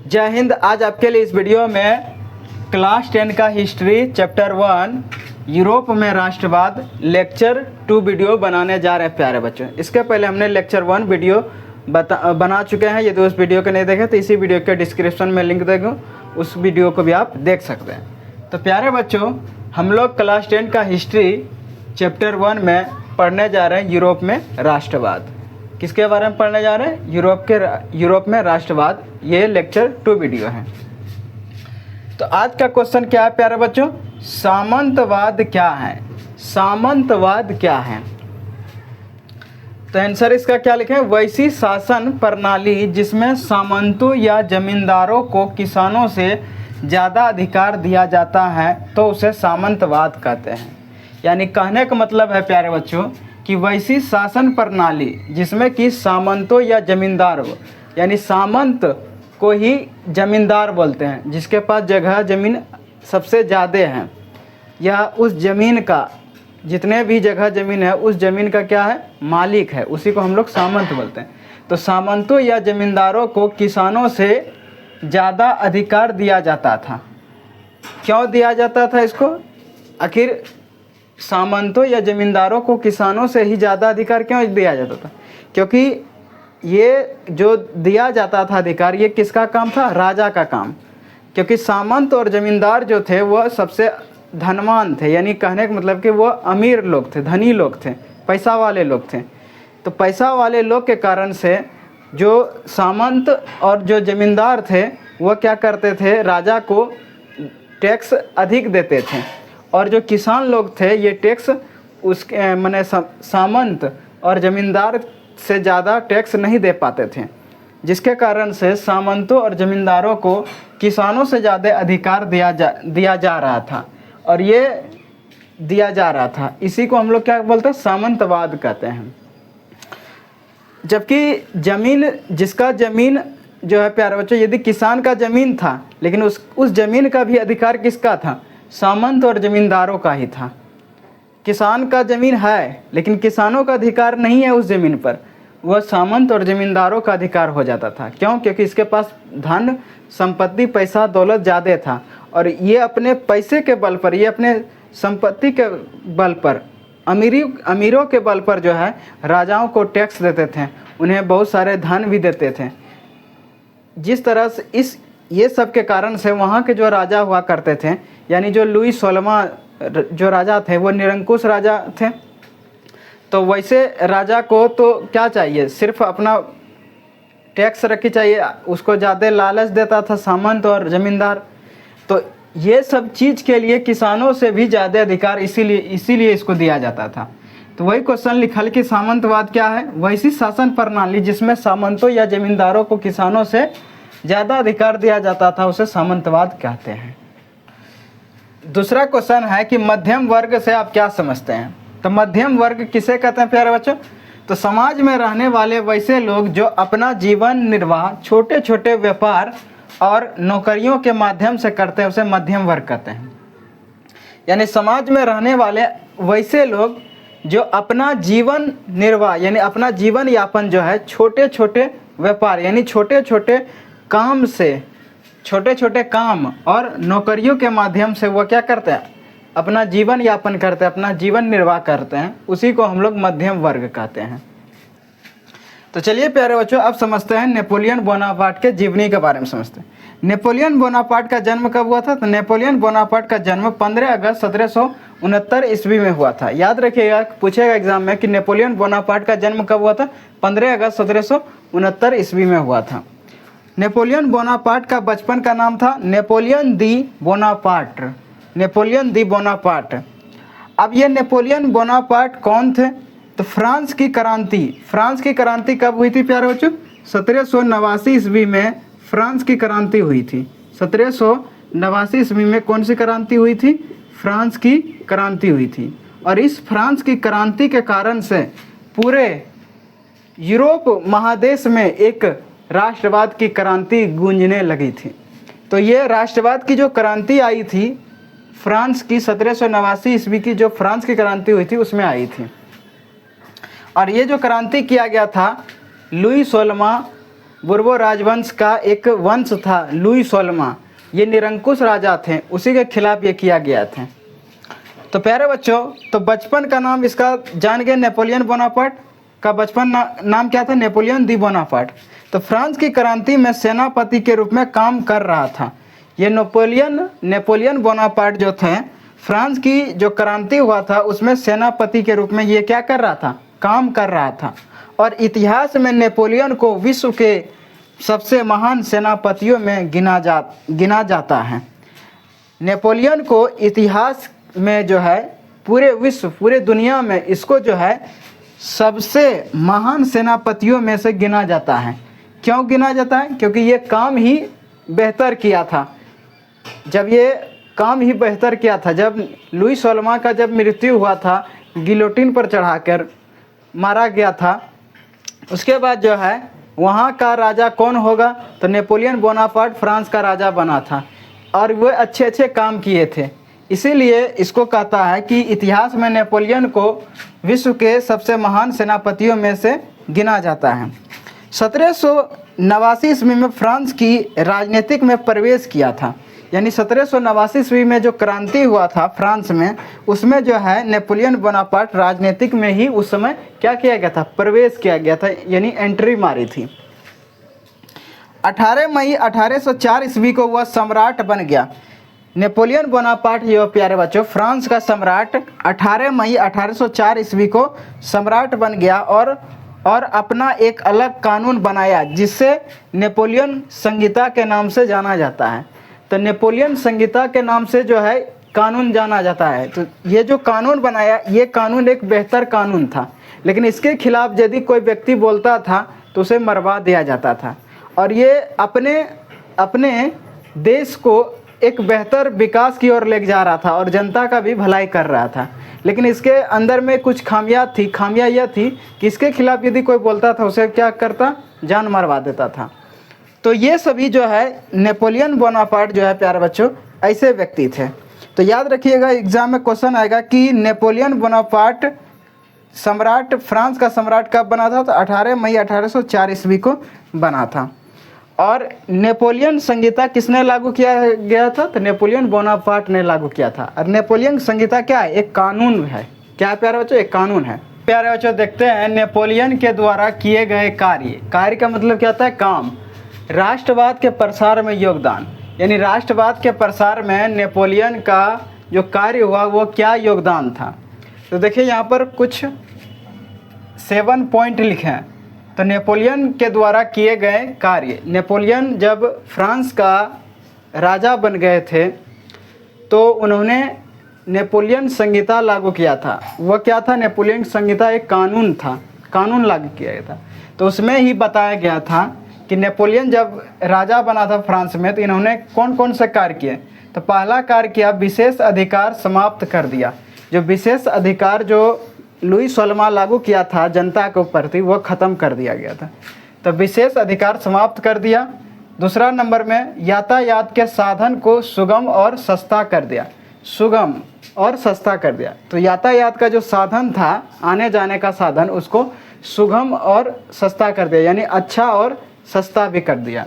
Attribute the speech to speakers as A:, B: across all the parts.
A: जय हिंद। आज आपके लिए इस वीडियो में क्लास 10 का हिस्ट्री चैप्टर 1 यूरोप में राष्ट्रवाद लेक्चर 2 वीडियो बनाने जा रहे हैं प्यारे बच्चों। इसके पहले हमने लेक्चर 1 वीडियो बना चुके हैं। यदि उस वीडियो को नहीं देखे तो इसी वीडियो के डिस्क्रिप्शन में लिंक देगा, उस वीडियो को भी आप देख सकते हैं। तो प्यारे बच्चों, हम लोग क्लास 10 का हिस्ट्री चैप्टर 1 में पढ़ने जा रहे हैं यूरोप में राष्ट्रवाद। किसके बारे में पढ़ने जा रहे हैं? यूरोप में राष्ट्रवाद। ये लेक्चर 2 वीडियो है। तो आज का क्वेश्चन क्या है प्यारे बच्चों? सामंतवाद क्या है? सामंतवाद क्या है? तो आंसर इसका क्या लिखे? वैसी शासन प्रणाली जिसमें सामंतों या जमींदारों को किसानों से ज़्यादा अधिकार दिया जाता है तो उसे सामंतवाद कहते हैं। यानी कहने का मतलब है प्यारे बच्चों कि वैसी शासन प्रणाली जिसमें कि सामंतों या जमींदार हो, यानी सामंत को ही जमींदार बोलते हैं, जिसके पास जगह ज़मीन सबसे ज़्यादा है या उस ज़मीन का जितने भी जगह ज़मीन है उस ज़मीन का क्या है? मालिक है, उसी को हम लोग सामंत बोलते हैं। तो सामंतों या जमींदारों को किसानों से ज़्यादा अधिकार दिया जाता था। क्यों दिया जाता था इसको? आखिर सामंतों या जमींदारों को किसानों से ही ज़्यादा अधिकार क्यों दिया जाता था? क्योंकि ये जो दिया जाता था अधिकार, ये किसका काम था? राजा का काम। क्योंकि सामंत और जमींदार जो थे वह सबसे धनवान थे, यानी कहने का मतलब कि वो अमीर लोग थे, धनी लोग थे, पैसा वाले लोग थे। तो पैसा वाले लोग के कारण से जो सामंत और जो जमींदार थे वह क्या करते थे? राजा को टैक्स अधिक देते थे, और जो किसान लोग थे ये टैक्स उसके माने सामंत और ज़मींदार से ज़्यादा टैक्स नहीं दे पाते थे, जिसके कारण से सामंतों और ज़मींदारों को किसानों से ज़्यादा अधिकार दिया जा रहा था। और ये दिया जा रहा था, इसी को हम लोग क्या बोलते हैं? सामंतवाद कहते हैं। जबकि ज़मीन, जिसका ज़मीन जो है प्यारे बच्चों, यदि किसान का ज़मीन था लेकिन उस ज़मीन का भी अधिकार किसका था? सामंत और जमींदारों का ही था। किसान का ज़मीन है लेकिन किसानों का अधिकार नहीं है उस ज़मीन पर, वह सामंत और जमींदारों का अधिकार हो जाता था। क्यों? क्योंकि इसके पास धन संपत्ति पैसा दौलत ज़्यादा था, और ये अपने पैसे के बल पर, ये अपने संपत्ति के बल पर, अमीरों के बल पर जो है राजाओं को टैक्स देते थे, उन्हें बहुत सारे धन भी देते थे। जिस तरह से ये सब के कारण से वहाँ के जो राजा हुआ करते थे, यानी जो लुई 16वां जो राजा थे वो निरंकुश राजा थे। तो वैसे राजा को तो क्या चाहिए? सिर्फ अपना टैक्स रखी चाहिए, उसको ज़्यादा लालच देता था सामंत और ज़मींदार। तो ये सब चीज़ के लिए किसानों से भी ज़्यादा अधिकार इसीलिए इसको दिया जाता था। तो वही क्वेश्चन लिखल कि सामंतवाद क्या है? वैसी शासन प्रणाली जिसमें सामंतों या जमींदारों को किसानों से ज़्यादा अधिकार दिया जाता था, उसे सामंतवाद कहते हैं। दूसरा क्वेश्चन है कि मध्यम वर्ग से आप क्या समझते हैं? तो मध्यम वर्ग किसे कहते हैं प्यारे बच्चों? तो समाज में रहने वाले वैसे लोग जो अपना जीवन निर्वाह छोटे छोटे व्यापार और नौकरियों के माध्यम से करते हैं, उसे मध्यम वर्ग कहते हैं। यानी समाज में रहने वाले वैसे लोग जो अपना जीवन निर्वाह यानी अपना जीवन यापन जो है छोटे छोटे व्यापार यानी छोटे छोटे काम से, छोटे छोटे काम और नौकरियों के माध्यम से वो क्या करते हैं? अपना जीवन यापन करते हैं, अपना जीवन निर्वाह करते हैं, उसी को हम लोग मध्यम वर्ग कहते हैं। तो चलिए प्यारे बच्चों, अब समझते हैं नेपोलियन बोनापार्ट के जीवनी के बारे में समझते हैं। नेपोलियन बोनापार्ट का जन्म कब हुआ था? तो नेपोलियन बोनापार्ट का जन्म 15 अगस्त 1769 ईस्वी में हुआ था। याद रखिएगा, पूछेगा एग्जाम में कि नेपोलियन बोनापार्ट का जन्म कब हुआ था? 15 अगस्त 1769 ईस्वी में हुआ था। नेपोलियन बोनापार्ट का बचपन का नाम था नेपोलियन दी बोनापार्ट। नेपोलियन दी बोनापार्ट। अब ये नेपोलियन बोनापार्ट कौन थे? तो फ्रांस की क्रांति कब हुई थी प्यारे बच्चों? 1789 ईस्वी में फ्रांस की क्रांति हुई थी। 1789 ईस्वी में कौन सी क्रांति हुई थी? फ्रांस की क्रांति हुई थी। और इस फ्रांस की क्रांति के कारण से पूरे यूरोप महादेश में एक राष्ट्रवाद की क्रांति गूंजने लगी थी। तो ये राष्ट्रवाद की जो क्रांति आई थी फ्रांस की 1789 ईस्वी की जो फ्रांस की क्रांति हुई थी उसमें आई थी। और ये जो क्रांति किया गया था लुई 16वां बुर्बो राजवंश का एक वंश था लुई सोलमा, ये निरंकुश राजा थे, उसी के खिलाफ ये किया गया था। तो प्यारे बच्चों, तो बचपन का नाम इसका जान गए, नेपोलियन बोनापार्ट का बचपन नाम क्या था? नेपोलियन दी बोनापार्ट। तो फ्रांस की क्रांति में सेनापति के रूप में काम कर रहा था। ये नेपोलियन बोनापार्ट जो थे, फ्रांस की जो क्रांति हुआ था उसमें सेनापति के रूप में ये क्या कर रहा था? काम कर रहा था। और इतिहास में नेपोलियन को विश्व के सबसे महान सेनापतियों में गिना जाता है। नेपोलियन को इतिहास में जो है पूरे विश्व, पूरे दुनिया में इसको जो है सबसे महान सेनापतियों में से गिना जाता है। क्यों गिना जाता है? क्योंकि ये काम ही बेहतर किया था। जब लुई सोलमा का जब मृत्यु हुआ था, गिलोटिन पर चढ़ाकर मारा गया था, उसके बाद जो है वहाँ का राजा कौन होगा? तो नेपोलियन बोनापार्ट फ्रांस का राजा बना था और वो अच्छे अच्छे काम किए थे। इसीलिए इसको कहता है कि इतिहास में नेपोलियन को विश्व के सबसे महान सेनापतियों में से गिना जाता है। 1789 ईस्वी में फ्रांस की राजनीतिक में प्रवेश किया था। यानी 1789 ईस्वी में जो क्रांति हुआ था फ्रांस में, उसमें जो है नेपोलियन बोनापार्ट राजनीतिक में ही उस समय क्या किया गया था? प्रवेश किया गया था, यानी एंट्री मारी थी। 18 मई 1804 ईस्वी को वह सम्राट बन गया। नेपोलियन बोनापार्ट जो प्यारे बच्चों फ्रांस का सम्राट 18 मई 1804 ईस्वी को सम्राट बन गया और अपना एक अलग कानून बनाया, जिससे नेपोलियन संहिता के नाम से जाना जाता है। तो नेपोलियन संहिता के नाम से जो है कानून जाना जाता है। तो ये जो कानून बनाया, ये कानून एक बेहतर कानून था, लेकिन इसके खिलाफ यदि कोई व्यक्ति बोलता था तो उसे मरवा दिया जाता था। और ये अपने देश को एक बेहतर विकास की ओर ले जा रहा था और जनता का भी भलाई कर रहा था। लेकिन इसके अंदर में कुछ खामियां यह थी कि इसके खिलाफ यदि कोई बोलता था उसे क्या करता? जान मरवा देता था। तो ये सभी जो है नेपोलियन बोनापार्ट जो है प्यारे बच्चों ऐसे व्यक्ति थे। तो याद रखिएगा, एग्जाम में क्वेश्चन आएगा कि नेपोलियन बोनापार्ट सम्राट, फ्रांस का सम्राट कब बना था? तो 18 मई 1804 ईस्वी को बना था। और नेपोलियन संहिता किसने लागू किया गया था? तो नेपोलियन बोनापार्ट ने लागू किया था। और नेपोलियन संहिता क्या है? एक कानून है। क्या है प्यारे बच्चों? एक कानून है। प्यारे बच्चों देखते हैं नेपोलियन के द्वारा किए गए कार्य का मतलब क्या होता है? काम। राष्ट्रवाद के प्रसार में योगदान, यानी राष्ट्रवाद के प्रसार में नेपोलियन का जो कार्य हुआ वो क्या योगदान था? तो देखिए यहाँ पर कुछ 7 पॉइंट लिखे हैं। तो नेपोलियन के द्वारा किए गए कार्य, नेपोलियन जब फ्रांस का राजा बन गए थे तो उन्होंने नेपोलियन संहिता लागू किया था। वह क्या था? नेपोलियन संहिता एक कानून था, कानून लागू किया गया था। तो उसमें ही बताया गया था कि नेपोलियन जब राजा बना था फ्रांस में तो इन्होंने कौन कौन से कार्य किए? तो पहला कार्य किया, विशेष अधिकार समाप्त कर दिया। जो विशेष अधिकार जो लुई सोलमा लागू किया था जनता के ऊपर थी, वह ख़त्म कर दिया गया था। तो विशेष अधिकार समाप्त कर दिया। दूसरा नंबर में यातायात के साधन को सुगम और सस्ता कर दिया। सुगम और सस्ता कर दिया। तो यातायात का जो साधन था, आने जाने का साधन, उसको सुगम और सस्ता कर दिया, यानी अच्छा और सस्ता भी कर दिया।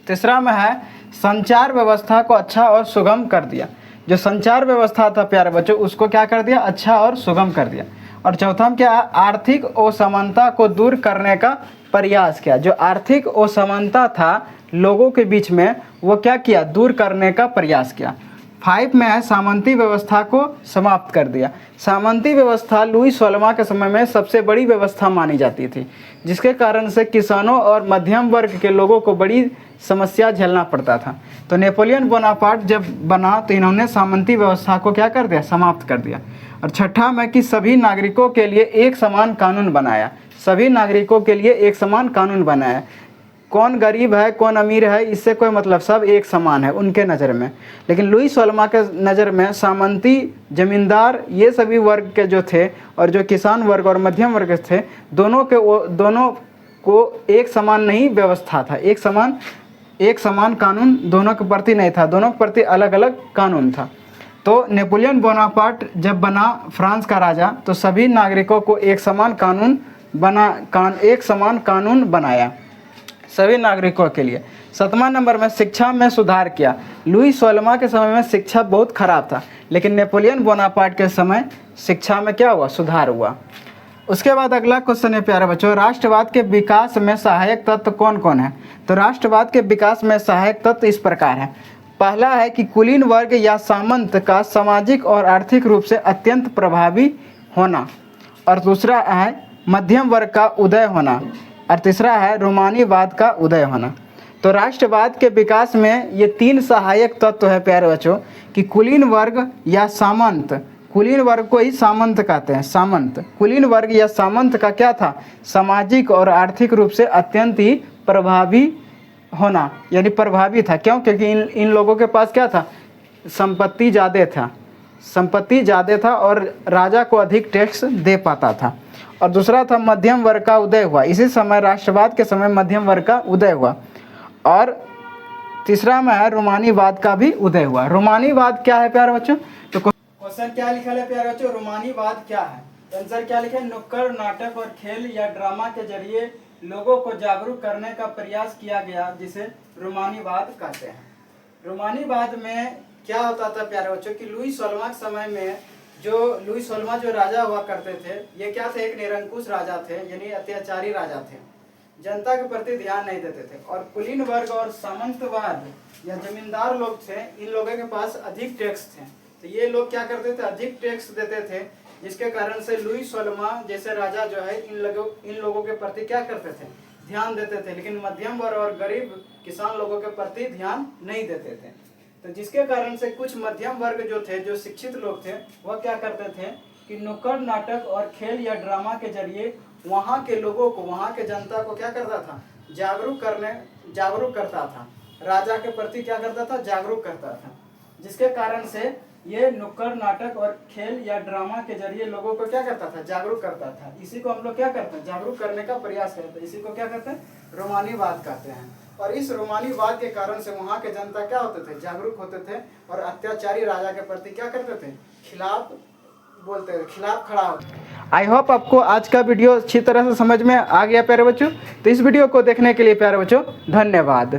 A: तीसरा में है संचार व्यवस्था को अच्छा और सुगम कर दिया। जो संचार व्यवस्था था प्यारे बच्चों, उसको क्या कर दिया? अच्छा और सुगम कर दिया। और चौथा में क्या है? आर्थिक असमानता को दूर करने का प्रयास किया। जो आर्थिक असमानता था लोगों के बीच में, वो क्या किया? दूर करने का प्रयास किया। 5 में है सामंती व्यवस्था को समाप्त कर दिया। सामंती व्यवस्था लुई सोलमा के समय में सबसे बड़ी व्यवस्था मानी जाती थी, जिसके कारण से किसानों और मध्यम वर्ग के लोगों को बड़ी समस्या झेलना पड़ता था। तो नेपोलियन बोनापार्ट जब बना तो इन्होंने सामंती व्यवस्था को क्या कर दिया? समाप्त कर दिया। और छठा में कि सभी नागरिकों के लिए एक समान कानून बनाया। सभी नागरिकों के लिए एक समान कानून बनाया। कौन गरीब है कौन अमीर है इससे कोई मतलब, सब एक समान है उनके नज़र में। लेकिन लुई सोलमा के नज़र में सामंती, जमींदार, ये सभी वर्ग के जो थे और जो किसान वर्ग और मध्यम वर्ग थे, दोनों को एक समान नहीं व्यवस्था था। एक समान कानून दोनों के प्रति नहीं था, दोनों के प्रति अलग अलग कानून था। तो नेपोलियन बोनापार्ट जब बना फ्रांस का राजा तो सभी नागरिकों को एक समान कानून बनाया। सभी नागरिकों के लिए। 7वां नंबर में शिक्षा में सुधार किया। लुई 16वां के समय में शिक्षा बहुत खराब था, लेकिन नेपोलियन बोनापार्ट के समय शिक्षा में क्या हुआ, सुधार हुआ। उसके बाद अगला क्वेश्चन है प्यारे बच्चों, राष्ट्रवाद के विकास में सहायक तत्व कौन कौन है। तो राष्ट्रवाद के विकास में सहायक तत्व इस प्रकार है। पहला है कि कुलीन वर्ग या सामंत का सामाजिक और आर्थिक रूप से अत्यंत प्रभावी होना, और दूसरा है मध्यम वर्ग का उदय होना, और तीसरा है रोमानीवाद का उदय होना। तो राष्ट्रवाद के विकास में ये 3 सहायक तत्व है प्यारे बच्चों, कि कुलीन वर्ग या सामंत, कुलीन वर्ग को ही सामंत कहते हैं, सामंत। कुलीन वर्ग या सामंत का क्या था, सामाजिक और आर्थिक रूप से अत्यंत ही प्रभावी होना, यानी प्रभावी था। क्यों? क्योंकि इन लोगों के पास क्या था, संपत्ति ज़्यादा था, संपत्ति ज़्यादा था और राजा को अधिक टैक्स दे पाता था। और दूसरा था मध्यम वर्ग का उदय हुआ, इसी समय राष्ट्रवाद के समय मध्यम वर्ग का उदय हुआ। और तीसरा में है रोमानीवाद का भी उदय हुआ। रोमानीवाद क्या है प्यारे बच्चों? तो क्वेश्चन क्या लिखा है प्यारे बच्चों, रोमानीवाद क्या है? आंसर क्या लिखा है, नुक्कड़ नाटक और खेल या ड्रामा के जरिए लोगों को जागरूक करने का प्रयास किया गया, जिसे रोमानीवाद कहते हैं। रोमानीवाद में क्या होता था प्यारे बच्चों कि लुई 16वां समय में लुई 16वां जो राजा हुआ करते थे, ये क्या थे, एक निरंकुश राजा थे, यानी अत्याचारी राजा थे, जनता के प्रति ध्यान नहीं देते थे। और कुलीन वर्ग और सामंतवाद या जमींदार लोग थे, इन लोगों के पास अधिक टैक्स थे, तो ये लोग क्या करते थे, अधिक टैक्स देते थे, जिसके कारण से लुई 16वां जैसे राजा जो है इन लोगों के प्रति क्या करते थे, ध्यान देते थे, लेकिन मध्यम वर्ग और गरीब किसान लोगों के प्रति ध्यान नहीं देते थे। तो जिसके कारण से कुछ मध्यम वर्ग जो थे, जो शिक्षित लोग थे, वह क्या करते थे कि नुक्कड़ नाटक और खेल या ड्रामा के जरिए वहाँ के लोगों को, वहाँ के जनता को क्या करता था, जागरूक करता था, राजा के प्रति क्या करता था, जागरूक करता था। जिसके कारण से ये नुक्कड़ नाटक और खेल या ड्रामा के जरिए लोगों को क्या करता था, जागरूक करता था। इसी को हम लोग क्या करते हैं, जागरूक करने का प्रयास करते हैं, इसी को क्या कहते हैं, रोमानीवाद कहते हैं। और इस रोमानीवाद के कारण से वहाँ के जनता क्या होते थे, जागरूक होते थे, और अत्याचारी राजा के प्रति क्या करते थे, खिलाफ बोलते थे, खिलाफ खड़ा होते। आई होप आपको आज का वीडियो अच्छी तरह से समझ में आ गया प्यारे बच्चों। तो इस वीडियो को देखने के लिए प्यारे बच्चों धन्यवाद।